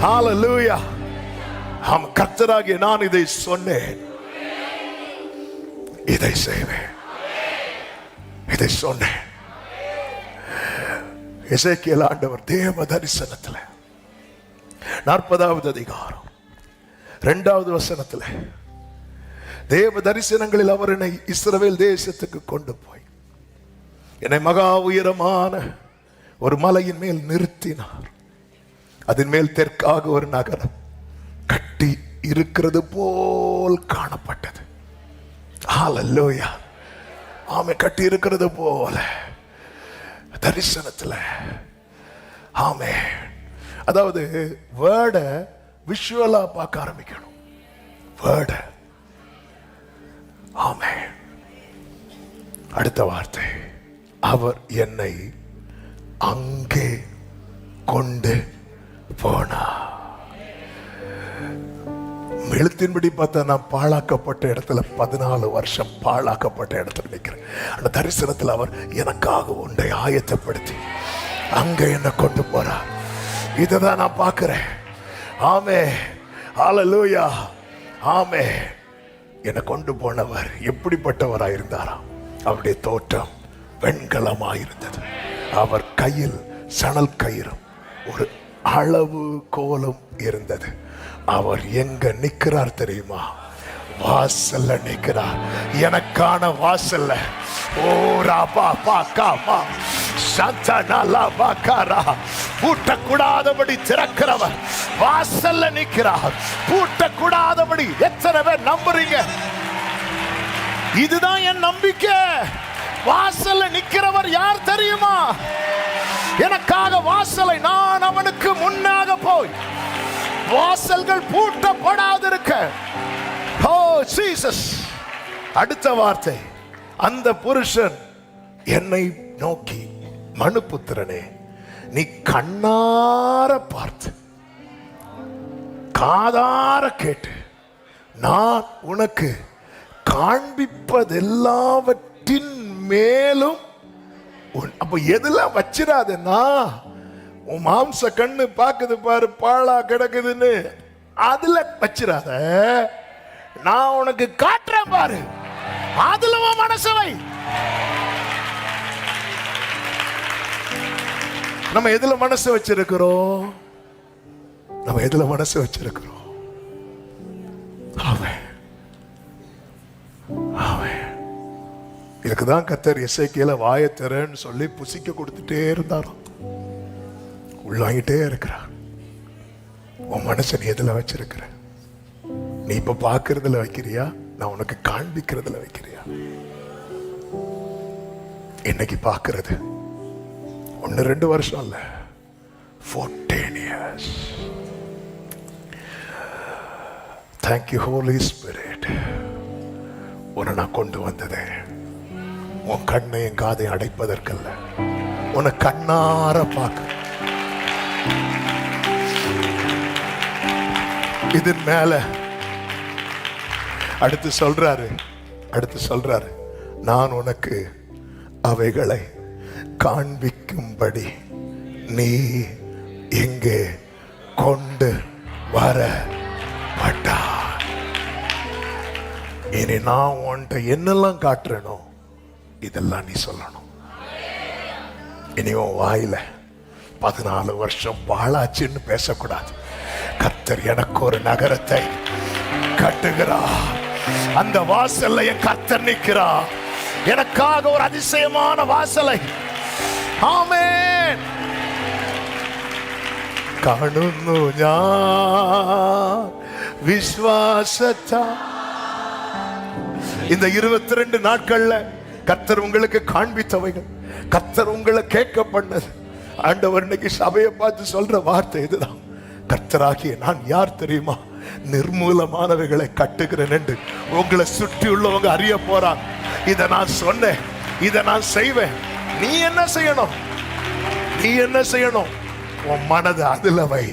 ஹalleluya. கர்த்தராகிய நான் இதை சொன்னேன், இதை செய்வேன், இதை சொன்னேன். எசேக்கியேல் ஆண்டவர் தேவ தரிசனத்தில் 40வது அதிகாரம் 2வது வசனத்தில் தேவ தரிசனங்களில் அவர் என்னை இஸ்ரவேல் தேசத்துக்கு கொண்டு போய் என்னை மகா உயரமான ஒரு மலையின் மேல் நிறுத்தினார். அதன் மேல் தெற்காக ஒரு நகரம் கட்டி இருக்கிறது போல் காணப்பட்டது. ஹalleluya. ஆமே, கட்டி இருக்கிறது போல தரிசனத்துல. ஆமே, அதாவது வேர்ட விஷுவலா பார்க்க ஆரம்பிக்கணும். வேர்ட. ஆமே. அடுத்த வார்த்தை, அவர் என்னை அங்கே கொண்டு போனார். எழுத்தின்படி பார்த்தா நான் பாழாக்கப்பட்ட இடத்துல 14 வருஷம் பாழாக்கப்பட்ட இடத்துல நிற்கிறேன். அந்த தரிசனத்தில் அவர் எனக்காக ஒன்றை ஆயத்தப்படுத்தி அங்க என்ன கொண்டு போறார். இதைதான் நான் பார்க்கிறேன். ஆமே, ஹalleluya. ஆமே, என்னை கொண்டு போனவர் எப்படிப்பட்டவராயிருந்தாராம்? அவருடைய தோற்றம் வெண்கலமாயிருந்தது. அவர் கையில் சணல் கயிறும் ஒரு அளவு கோலும் இருந்தது. அவர் எங்க நிற்கிறார் தெரியுமா? வாசல்ல நிற்கிறார். எனக்கான வாசல்ல. ஓ ராபா பாகாமா சந்தனலா பாகாரா. பூட்டக்கூடாதபடி திறக்கிறவர் வாசல்ல நிற்கிறார். பூட்டக்கூடாதபடி. எத்தனை பேர் நம்புறீங்க? இதுதான் என் நம்பிக்கை. வாசல்ல நிற்கிறவர் யார் தெரியுமா? எனக்காக வாசலை நான் அவனுக்கு முன்னாக போய் வாசல்கள் பூட்டப்படாதிருக்க. ஓ ஜீசஸ். அடுத்த வார்த்தை, அந்த புருஷன் என்னை நோக்கி, மனுபுத்திரனே, நீ கண்ணார பார்த்து காதார கேட்டு நான் உனக்கு காண்பிப்பதெல்லாவற்றின் மேலும். அப்ப எதெல்லாம் வச்சிடாதேன்னா, உன் மாம்ச கண்ணு பாக்குது பாரு பாழா கிடக்குதுன்னு, அதுல வச்சிடாத. நான் உனக்கு காட்டுறேன் பாரு, அதுல உன் மனசவை. நம்ம எதுல மனசு வச்சிருக்கிறோம்? நம்ம எதுல மனசு வச்சிருக்கிறோம்? அவன் அவன் இதுக்குதான் கர்த்தர் எசேக்கியேல வாயை திறன்னு சொல்லி புசிக்க கொடுத்துட்டே இருந்தாராம். உள்ளாங்கிட்டே இருக்கிறார். உன் மனசை நீ எதுல வச்சிருக்கிற? நீ இப்ப பாக்குறதுல வைக்கிறியா? நான் உனக்கு காண்பிக்கிறதுல வைக்கிறியா? இன்னைக்கு பாக்குறது 1-2 வருஷம் இல்ல, 14 years. Thank you Holy Spirit. உன்னை நான் கொண்டு வந்ததே உன் கண்ணையும் காதையும் அடைப்பதற்கல்ல, உன்னை கண்ணார பார்க்க. இதன் மேல அடுத்து சொல்றாரு, நான் உனக்கு அவைகளை காண்பிக்கும்படி நீ எங்கே கொண்டு வர மாட்டாய். இனி நான் உன்கிட்ட என்னெல்லாம் காட்டுறேனோ இதெல்லாம் நீ சொல்லணும். இனி உன் வாயில 14 வருஷம் பாழாச்சுன்னு பேசக்கூடாது. கர்த்தர் எனக்கு ஒரு நகரத்தை கட்டுகிறார். அந்த வாசல்ல என் கர்த்தர் நிற்கிறார். எனக்காக ஒரு அதிசயமான வாசலை. ஆமென். കാണുന്നു ഞാൻ விசுவாசத்தா. இந்த 22 நாட்கள்ல கர்த்தர் உங்களுக்கு காண்பித்தவைகள், கர்த்தர் உங்களை கேட்க பண்ணது. ஆண்டவர் இன்னைக்கு சபையை பார்த்து சொல்ற வார்த்தை இதுதான். கர்த்தராகிய நான் யார் தெரியுமா? நிர்மூலமானவைகளை கட்டுகிறேன் என்று உங்களை சுற்றி உள்ளவங்க அறிய போறான். இதை நான் சொன்னேன், இதை நான் செய்வேன். நீ என்ன செய்யணும்? நீ என்ன செய்யணும்? உன் மனது அதுல வை.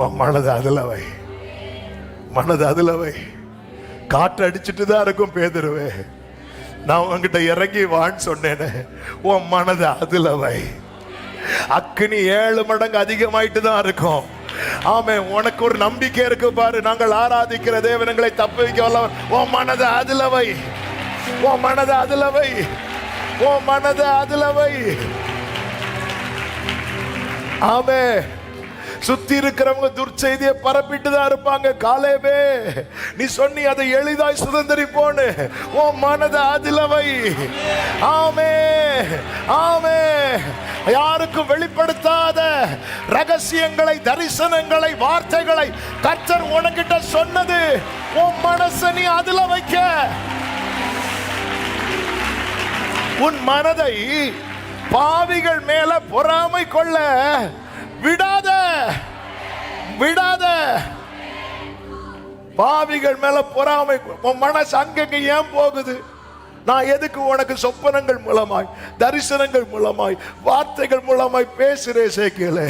உன் மனது அதுல வை. மனது அதுல வை. காற்று அடிச்சுட்டு தான் இருக்கும் பேதுருவே. நான் உன்கிட்ட இறங்கி வான்னு சொன்னேனே. உன் மனது அதுல வை. அக்கினி 7 மடங்கு அதிகமாயிட்டு தான் இருக்கும். ஆமென். உனக்கு ஒரு நம்பிக்கை இருக்கு பாரு. நாங்கள் ஆராதிக்கிற தேவனங்களை தப்பு வைக்க வல்லவர். உன் மனதை அதுல வை, உன் மனதை அதுல வை, உன் மனதை அதுல வை. ஆமென். சுத்தி இருக்கிறவங்க துர்ச்செய்தியை பரப்பிட்டு தான் இருப்பாங்க. காலேபே, நீ சொன்னி அதை எளிதாய் சுதந்திரிப்போன்னு உன் மனதை அதுல வை. ஆமே ஆமே. யாருக்கும் வெளிப்படுத்தாத ரகசியங்களை, தரிசனங்களை, வார்த்தைகளை கர்த்தர் உனக்கிட்ட சொன்னது உன் மனசை நீ அதுல வைக்க. உன் மனதை பாவிகள் மேல பொறாமை கொள்ள விடாத, விடாத. பாவிகள் மேல பொறாமை. உன் மனசு அங்கங்க ஏன் போகுது? நான் எதுக்கு உனக்கு சொப்பனங்கள் மூலமாய், தரிசனங்கள் மூலமாய், வார்த்தைகள் மூலமாய் பேசுறேன் சேக்கியலே.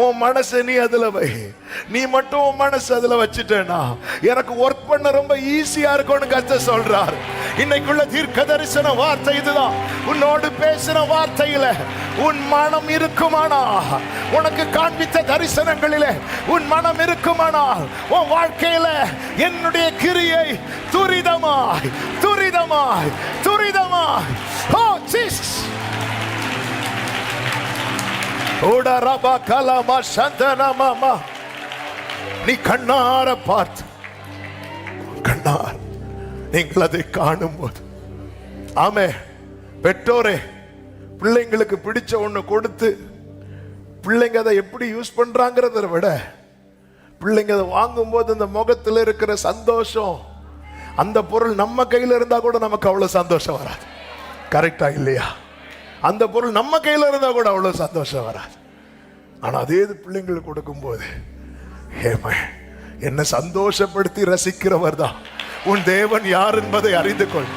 உன் மனசை நீ அதுல வை. நீ மட்டும் உன் மனசு அதுல வச்சுட்டேனா எனக்கு ஒர்க் பண்ண ரொம்ப ஈஸியா இருக்கும்னு கர்த்தர் சொல்றார். இன்னைக்குள்ள தீர்க்க தரிசன வார்த்தை இதுதான். உன்னோடு பேசின வார்த்தையில உன் மனம் இருக்குமானா, உனக்கு காண்பித்த தரிசனங்களிலே உன் மனம் இருக்குமானால், உன் வாழ்க்கையில என்னுடைய கிரியை துரிதமாய் துரிதமாய் துரிதமாய். ஓ ஜீசஸ். ஓட ரபா கலமா சந்தன மாமா. நீ கண்ணார பார்த்து, கண்ணார் நீங்கள் அதை காணும் போது, ஆமே. பெற்றோரே, பிள்ளைங்களுக்கு பிடிச்ச ஒண்ணு கொடுத்து பிள்ளைங்க அதை எப்படி யூஸ் பண்றாங்கிறத விட, பிள்ளைங்க அதை வாங்கும் போது அந்த முகத்தில் இருக்கிற சந்தோஷம், அந்த பொருள் நம்ம கையில இருந்தா கூட நமக்கு அவ்வளவு சந்தோஷம் வராது. கரெக்டா இல்லையா? அந்த பொருள் நம்ம கையில இருந்தா கூட அவ்வளவு சந்தோஷம் வராது. ஆனா அதே பிள்ளைங்களுக்கு கொடுக்கும் போது, என்ன சந்தோஷப்படுத்தி ரசிக்கிறவர் தான் உன் தேவன் யார் என்பதை அறிந்து கொள்.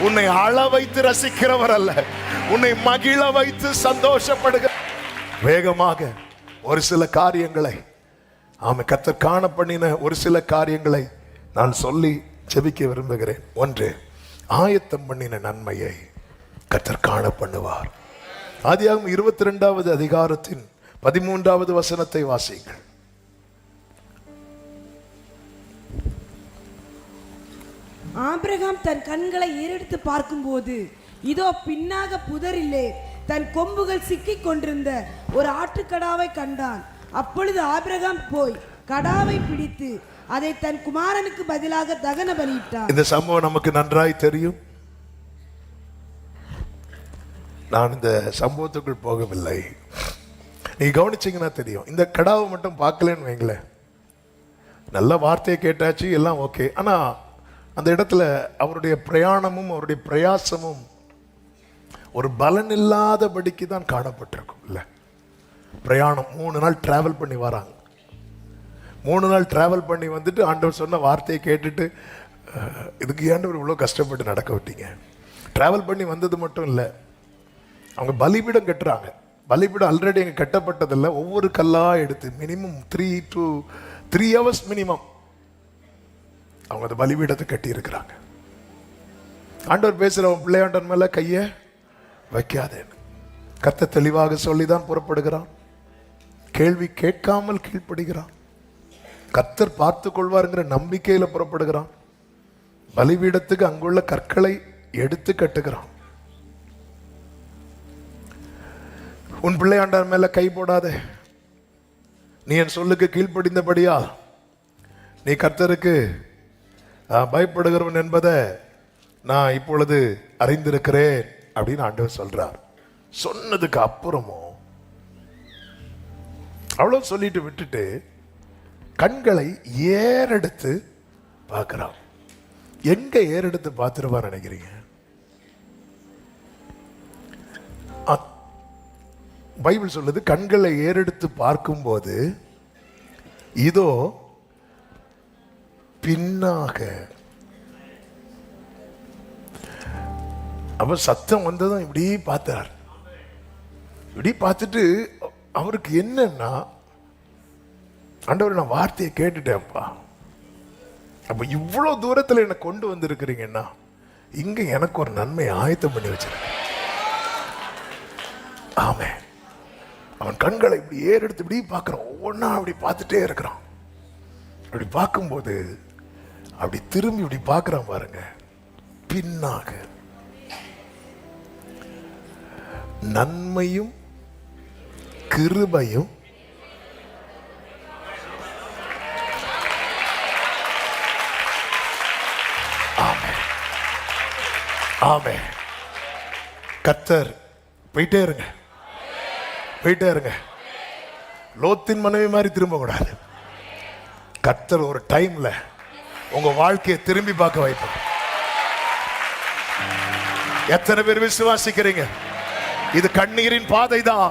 உன்னை அழ வைத்து ரசிக்கிறவர் அல்ல, உன்னை மகிழ வைத்து சந்தோஷப்படுக. வேகமாக ஒரு சில காரியங்களை, கர்த்தர் காண பண்ணின ஒரு சில காரியங்களை நான் சொல்லி ஜெபிக்க விரும்புகிறேன். ஒன்று, ஆயத்தம் பண்ணின நன்மையை கர்த்தர் காண பண்ணுவார். ஆதியாகமம் 22வது அதிகாரத்தின் 13வது வசனத்தை வாசியுங்கள். ஆபிரகாம் தன் கண்களை ஏறெடுத்து பார்க்கும்போது, இதோ பின்னாக புதரிலே தன் கொம்புகள் சிக்கிக் கொண்டிருந்த ஒரு ஆட்டுக்கடாவை கண்டான். அப்பொழுது ஆபிரகாம் போய் கடாவை பிடித்து அதை தன் குமாரனுக்கு பதிலாக தகன பலியிட்டார். இந்த சம்பவம் நமக்கு நன்றாய் தெரியும். நான் இந்த சம்பவத்துக்குள் போகவில்லை. நீ கவனிச்சீங்கன்னா தெரியும். இந்த கடாவை மட்டும் பார்க்கலன்னு வைங்களேன், நல்ல வார்த்தையை கேட்டாச்சு, எல்லாம் ஓகே. ஆனா அந்த இடத்துல அவருடைய பிரயாணமும் அவருடைய பிரயாசமும் ஒரு பலன் இல்லாதபடிக்கு தான் காணப்பட்டிருக்கும். இல்ல, பிரயாணம் 3 நாள் டிராவல் பண்ணி வராங்க. 3 நாள் டிராவல் பண்ணி வந்துட்டு ஆண்டவர் சொன்ன வார்த்தையை கேட்டுட்டு, இதுக்கு ஆண்டவர் இவ்வளோ கஷ்டப்பட்டு நடக்க விட்டீங்க. டிராவல் பண்ணி வந்தது மட்டும் இல்லை, அவங்க பலிபீடம் கட்டுறாங்க. பலிபீடம் ஆல்ரெடி அங்கே கட்டப்பட்டதில்லை. ஒவ்வொரு கல்லாக எடுத்து மினிமம் 3 to 3 hours மினிமம் அவங்க அந்த பலிபீடத்தை கட்டி இருக்கிறாங்க. ஆண்டவர் பேசுகிறவன் பிள்ளையாண்டன் மேலே கையை வைக்காதேன்னு கர்த்தர் தெளிவாக சொல்லிதான் புறப்படுகிறான். கேள்வி கேட்காமல் கீழ்ப்படுகிறான். கர்த்தர் பார்த்து கொள்வாருங்கிற நம்பிக்கையில் புறப்படுகிறான். பலிபீடத்துக்கு அங்குள்ள கற்களை எடுத்து கட்டுகிறான். உன் பிள்ளையாண்டார் மேல கை போடாதே. நீ என் சொல்லுக்கு கீழ்ப்படிந்தபடியா நீ கர்த்தருக்கு பயப்படுகிறவன் என்பதை நான் இப்பொழுது அறிந்திருக்கிறேன் அப்படின்னு ஆண்டவர் சொல்றார். சொன்னதுக்கு அப்புறமும் அவ்வளவு சொல்லிட்டு விட்டுட்டு கண்களை ஏறெடுத்து பார்க்கிறான். எங்க ஏறெடுத்து பார்த்துருவா நினைக்கிறீங்க? பைபிள் சொல்லுது, கண்களை ஏறெடுத்து பார்க்கும்போது இதோ பின்னாக. அப்ப சத்தம் வந்ததும் இப்படி பார்த்தார். இப்படி பார்த்துட்டு அவருக்கு என்னன்னா, ஆண்டவர் நான் வார்த்தையை கேட்டுட்டேன்ப்பா, அப்ப இவ்வளவு தூரத்துல என்னை கொண்டு வந்திருக்கிறீங்கன்னா இங்க எனக்கு ஒரு நன்மை ஆயத்தம் பண்ணி வச்சிருக்க. ஆமே. அவன் கண்களை இப்படி ஏறெடுத்து இப்படி பார்க்கிறான். ஒவ்வொன்னா அப்படி பார்த்துட்டே இருக்கிறான். அப்படி பார்க்கும்போது அப்படி திரும்பி இப்படி பார்க்கிறான் பாருங்க. பின்னாக நன்மையும் கிருபையும் ஆமென் ஆமென். கர்த்தர் போயிட்டே இருங்க, போயிட்டே இருங்க. லோத்தின் மனைவி மாதிரி திரும்ப கூடாது. கர்த்தர் ஒரு டைம்ல உங்க வாழ்க்கையை திரும்பி பார்க்க வைப்பார். எத்தனை பேர் விசுவாசிக்கிறீங்க? இது கண்ணீரின் பாதை தான்,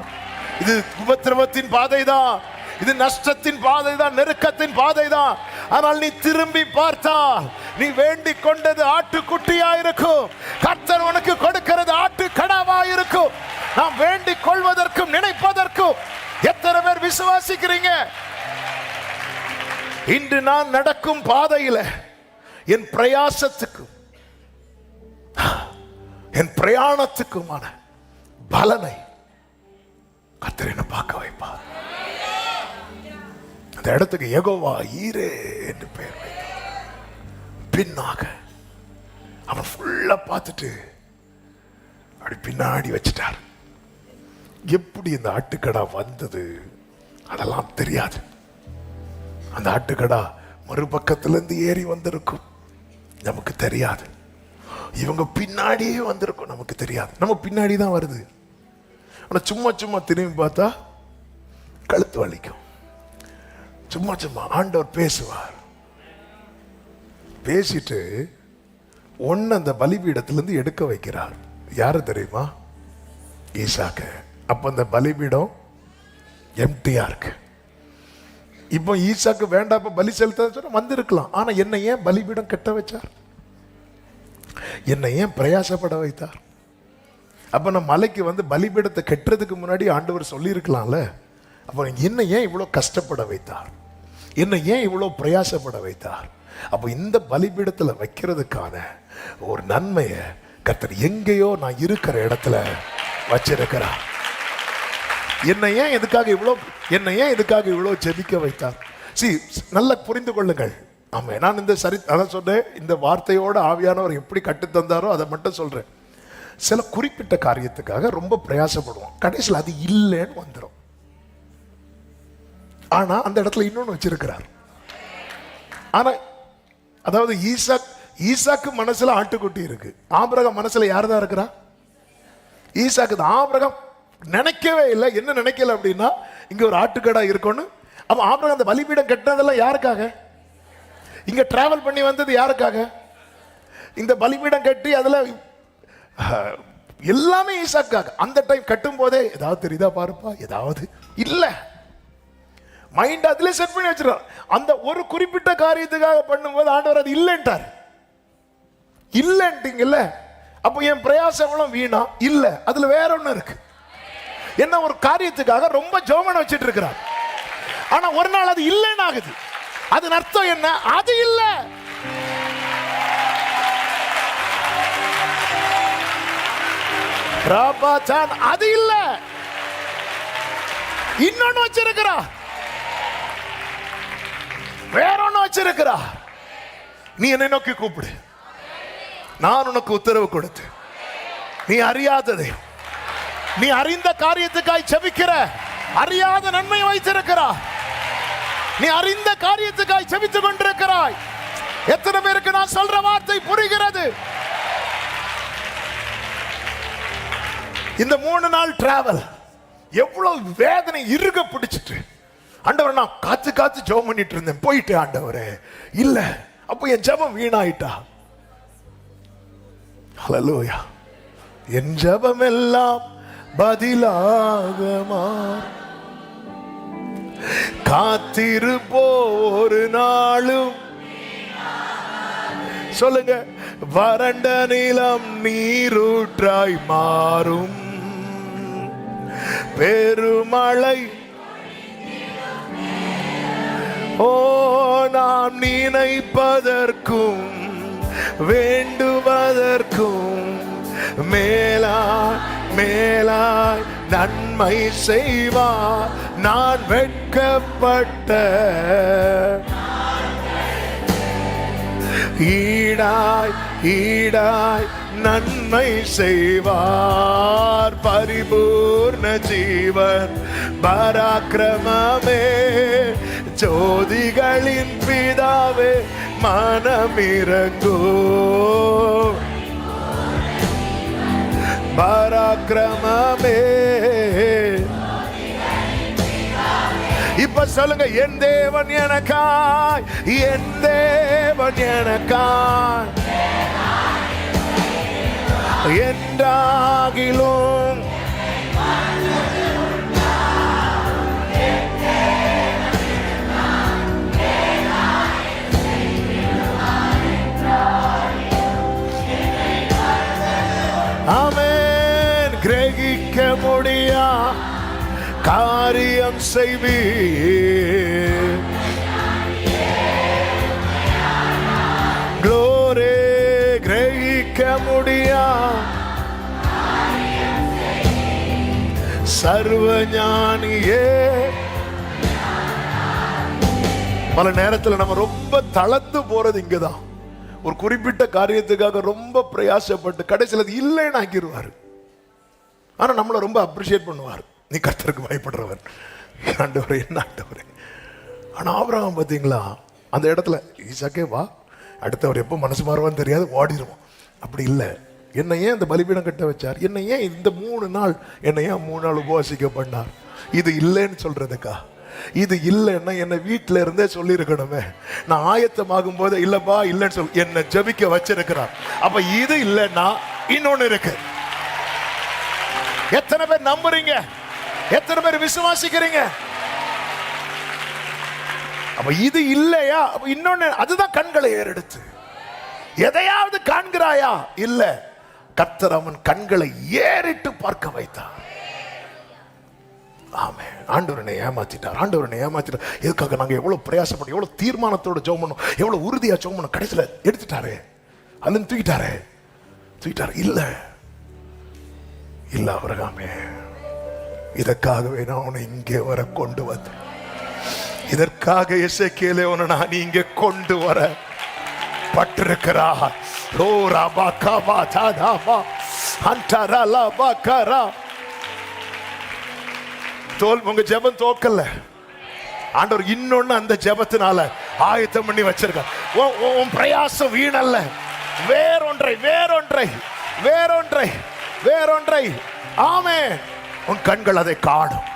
இது உபத்திரவத்தின் பாதை தான், இது நஷ்டத்தின் பாதை தான், நெருக்கத்தின் பாதை தான். ஆனால் நீ திரும்பி பார்த்தால் நீ வேண்டிக் கொண்டது ஆட்டுக்குட்டியா இருக்கும். கர்த்தர் உனக்கு கொடுக்கிறது ஆட்டு கடாவா இருக்கும். நாம் வேண்டிக் கொள்வதற்கும் நினைப்பதற்கும் எத்தனை பேர் விசுவாசிக்கிறீங்க? இன்று நான் நடக்கும் பாதையில என் பிரயாசத்துக்கும் என் பிரயாணத்துக்குமான பலனை கர்த்தர் என்ன பார்க்க வைப்பார். அந்த இடத்துக்கு யெகோவா ஈரே என்று பெயர் வைத்தார். பின்னாக அவன் ஃபுல்லா பார்த்துட்டு அப்படி பின்னாடி வச்சிட்டார். எப்படி இந்த ஆட்டுக்கடா வந்தது அதெல்லாம் தெரியாது. அந்த ஆட்டுக்கடா மறுபக்கத்திலிருந்து ஏறி வந்திருக்கும், நமக்கு தெரியாது. இவங்க பின்னாடியே வந்திருக்கும், நமக்கு தெரியாது. நம்ம பின்னாடி தான் வருது. ஆனா சும்மா சும்மா திரும்பி பார்த்தா கழுத்து வலிக்கும். சும்மா சும்மா ஆண்டவர் பேசுவார். பேசிட்டு ஒன்னு அந்த பலிபீடத்திலிருந்து எடுக்க வைக்கிறார். யாரு தெரியுமா? ஈசாக்க. அப்ப அந்த பலிபீடம் எம்டியா இருக்கு. இப்போ ஈசாக்கு வேண்டாம் பலி செலுத்த வந்திருக்கலாம். ஆனா என்ன ஏன் பலிபீடம் கட்ட வச்சார்? என்னை ஏன் பிரயாசப்பட வைத்தார்? அப்ப நான் மலைக்கு வந்து பலிபீடத்தை கட்டுறதுக்கு முன்னாடி ஆண்டவர் சொல்லி இருக்கலாம்ல. அப்ப என்ன ஏன் இவ்வளவு கஷ்டப்பட வைத்தார்? என்ன ஏன் இவ்வளவு பிரயாசப்பட வைத்தார்? அப்ப இந்த பலிபீடத்துல வைக்கிறதுக்கான ஒரு நன்மையை கர்த்தர் எங்கேயோ நான் இருக்கிற இடத்துல வச்சிருக்கிறார். என்னை ஏன் இதுக்காக இவ்வளவு ஜெபிக்க வைத்தார்? நல்லா புரிந்து கொள்ளுங்கள். ஆமா, நான் இந்த அதான் சொன்னேன், இந்த வார்த்தையோட ஆவியானவர் எப்படி கட்டு தந்தாரோ அதை மட்டும் சொல்றேன். சில குறிப்பிட்ட காரியத்துக்காக ரொம்ப பிரயாசப்படுவோம், கடைசியில் அது இல்லைன்னு வந்துடும். ஆனா அந்த இடத்துல இன்னொன்னு வச்சிருக்கிறார். ஆனா அதாவது ஈசாக்கு மனசுல ஆட்டுக்குட்டி இருக்கு, ஆபிரகாம் மனசுல யாருதான் இருக்கிறா? ஈசாக்கு தான். ஆபிரகாம் நினைக்கவே இல்லை. என்ன நினைக்கல அப்படின்னா, இங்க ஒரு ஆட்டுக்கடா இருக்கணும். அப்ப ஆபிரகாம் அந்த பலிபீடம் கட்டினதெல்லாம் யாருக்காக? இங்க டிராவல் பண்ணி வந்தது யாருக்காக? இந்த பலிபீடம் கட்டி அதுல எல்லாமே ஈசாக்காக. அந்த டைம் கட்டும் போதே ஏதாவது தெரியுதா பாருப்பா, ஏதாவது இல்ல, மைண்ட் அதுல செட் பண்ணி வச்சிருக்கார். அந்த ஒரு குறிப்பிட்ட காரியத்துக்காக பண்ணும்போது ஆண்டவர் அது இல்லைன்ட்டார். இல்லைன்ட்டீங்கல்ல, அப்போ என் பிரயாசங்களும் வீணா இல்ல. அதுல வேற ஒண்ணு இருக்கு. என்ன ஒரு காரியத்துக்காக ரொம்ப ஜெபம் வச்சிட்டு இருக்கிறார். ஆனா ஒரு நாள் அது இல்லைன்னு ஆகுது. அதன் அர்த்தம் என்ன? அது இல்ல. அது இல்ல, இன்னொன்னு வச்சிருக்கிறா, வேற ஒண்ணு வச்சிருக்கிறா. நீ என்னை நோக்கி கூப்பிடு, நான் உனக்கு உத்தரவு கொடுத்து, நீ அறியாததை நீ அறிந்த காரியத்துக்காய் செபிக்கிற, அறியாத நன்மை வைத்திருக்கிறா. நீ அறிந்த காரியத்துக்காய் செபித்துக் கொண்டிருக்கிறாய். எத்தனை பேருக்கு நான் சொல்ற வார்த்தை புரிகிறது? இந்த 3 நாள் டிராவல் எவ்வளவு வேதனை இறுக பிடிச்சிட்டு, ஆண்டவர் நான் காத்து காத்து ஜெபம் பண்ணிட்டு இருந்தேன், போயிட்டு ஆண்டவரே இல்ல, அப்ப என் ஜெபம் வீணாயிட்டா. ஹல்லேலூயா. என் ஜெபம் எல்லாம் பதிலாகமா காத்திருப்போரு நாளும். சொல்லுங்க, வறண்ட நிலம் நீரூற்றாய் மாறும், பெருமழை ஓ நாம் நினைப்பதற்கும் வேண்டுவதற்கும் மேலாய் மேலாய் நன்மை செய்வார். நான் வெட்கப்பட்ட ஈடாய் நன்மை செய்வார். பரிபூர்ண ஜீவன் பராக்கிரமமே, ஜோதிகளின் பிதாவே மனமிரங்கோ. பராக்கிரமமே. இப்ப சொல்லுங்க, என் தேவன் எனக்காய், என் தேவன் எனக்காய் என்றாகிலும் ஆமென். கிரகிக்க முடியா காரியம் செய்வீர். க்ளோரி. கிரகிக்க முடியா சர்வஞானியே. பல நேரத்தில் நம்ம ரொம்ப தளர்ந்து போறது இங்கதான். ஒரு குறிப்பிட்ட காரியத்துக்காக ரொம்ப பிரயாசப்பட்டு கடைசியில் அது இல்லைன்னு ஆக்கிடுவார். ஆனா நம்மளை ரொம்ப அப்ரிஷியேட் பண்ணுவார். நீ கர்த்தருக்கு பயப்படுறவர், ஆண்டவரே என்ன ஆண்டவரே. ஆனா ஆபிரகாம் பார்த்தீங்களா, அந்த இடத்துல ஈசாக்கே வா, அடுத்தவர் எப்போ மனசு மாறுவான்னு தெரியாது, ஓடிடுவோம். அப்படி இல்லை. என்னை ஏன் இந்த பலிபீடம் கட்ட வச்சார்? என்னை ஏன் இந்த 3 நாள், என்னை ஏன் 3 நாள் உபவாசிக்க பண்ணார்? இது இல்லைன்னு சொல்றதுக்கா? இது இல்லைன்னா என்னை வீட்டில இருந்தே சொல்லியிருக்கணுமே. நான் ஆயத்தமாகும் போது இல்லப்பா இல்லைன்னு சொல்லி என்னை ஜபிக்க வச்சிருக்கிறார். அப்ப இது இல்லைன்னா இன்னொன்னு இருக்கு. எத்தனை பேர் நம்புறீங்க? எத்தனை பேர் விசுவாசிக்கிறீங்க? அப்ப இது இல்லையா? அப்ப இன்னொன்னு, அதுதான் கண்களை ஏறெடுத்து எதையாவது காண்கிறாயா? இல்ல, கர்த்தர் அவன் கண்களை ஏறிட்டு பார்க்க வைத்தார். ஆமே. ஆண்டவரனை ஏமாத்திட்டார், ஆண்டவரனை ஏமாத்திட்டார். இதுக்காக நாங்க எவ்வளவு பிரயாசப்பட்டு, எவ்வளவு தீர்மானத்தோட ஜெபம் பண்ணோம், எவ்வளவு உறுதியா ஜெபம் பண்ணோம். கடைசியில எடுத்துட்டாரு, அல்லது தூக்கிட்டாரு. இல்ல இல்ல ஆபிரகாமே, இதற்காகவே நான் உன்னை இங்கே வர கொண்டு வந்தேன். இதற்காக எசேக்கியேலே உன்னை நான் இங்கே கொண்டு வர பட்டிருக்கிறார். ஓ ரபா கபா தாதாபா அன்டரா லபா கரா. உங்க ஜெபம் தோக்கல. ஆண்டவர் இன்னொன்னு அந்த ஜெபத்தினால ஆயத்தம் பண்ணி வச்சிருக்கார். உன் பிரயாசம் வீணல்ல. வேறொன்றை ஆமென். உன் கண்கள் அதை காணும்.